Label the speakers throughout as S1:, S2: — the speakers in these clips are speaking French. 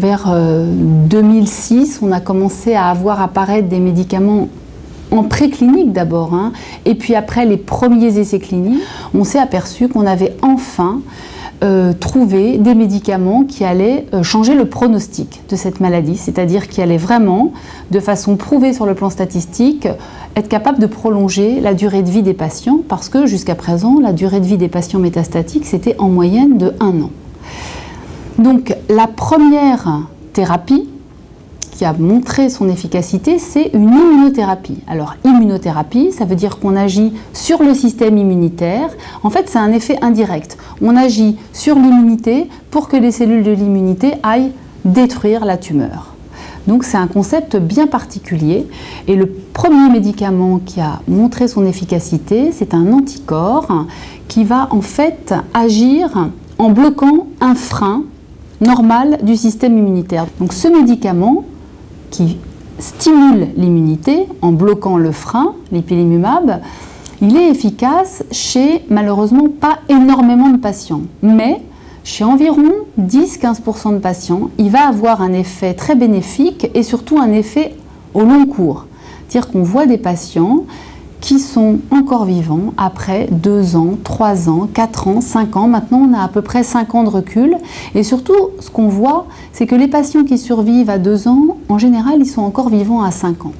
S1: Vers 2006, on a commencé à voir apparaître des médicaments en préclinique d'abord, et puis après les premiers essais cliniques, on s'est aperçu qu'on avait enfin trouvé des médicaments qui allaient changer le pronostic de cette maladie, c'est-à-dire qui allaient vraiment, de façon prouvée sur le plan statistique, être capable de prolonger la durée de vie des patients, parce que jusqu'à présent, la durée de vie des patients métastatiques, c'était en moyenne de 1 an. Donc la première thérapie qui a montré son efficacité, c'est une immunothérapie. Alors immunothérapie, ça veut dire qu'on agit sur le système immunitaire. En fait, c'est un effet indirect. On agit sur l'immunité pour que les cellules de l'immunité aillent détruire la tumeur. Donc c'est un concept bien particulier. Et le premier médicament qui a montré son efficacité, c'est un anticorps qui va en fait agir en bloquant un frein normal du système immunitaire. Donc ce médicament qui stimule l'immunité en bloquant le frein, l'ipilimumab, il est efficace chez malheureusement pas énormément de patients, mais chez environ 10-15% de patients, il va avoir un effet très bénéfique et surtout un effet au long cours. C'est-à-dire qu'on voit des patients qui sont encore vivants après 2 ans, 3 ans, 4 ans, 5 ans. Maintenant, on a à peu près 5 ans de recul. Et surtout, ce qu'on voit, c'est que les patients qui survivent à 2 ans, en général, ils sont encore vivants à 5 ans.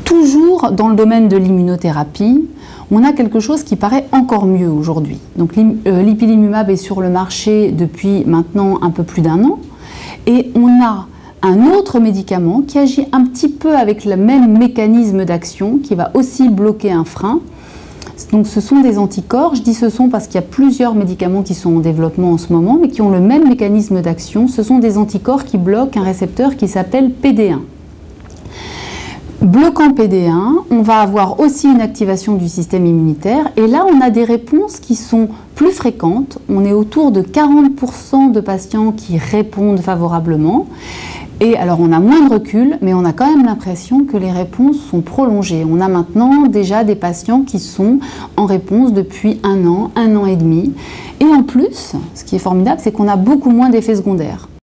S1: Toujours dans le domaine de l'immunothérapie, on a quelque chose qui paraît encore mieux aujourd'hui. Donc l'ipilimumab est sur le marché depuis maintenant un peu plus d'1 an. Et on a un autre médicament qui agit un petit peu avec le même mécanisme d'action, qui va aussi bloquer un frein. Donc ce sont des anticorps, je dis ce sont parce qu'il y a plusieurs médicaments qui sont en développement en ce moment, mais qui ont le même mécanisme d'action. Ce sont des anticorps qui bloquent un récepteur qui s'appelle PD1. Bloquant PD1, on va avoir aussi une activation du système immunitaire, et là on a des réponses qui sont plus fréquentes. On est autour de 40% de patients qui répondent favorablement. Et alors on a moins de recul, mais on a quand même l'impression que les réponses sont prolongées. On a maintenant déjà des patients qui sont en réponse depuis 1 an et demi. Et en plus, ce qui est formidable, c'est qu'on a beaucoup moins d'effets secondaires.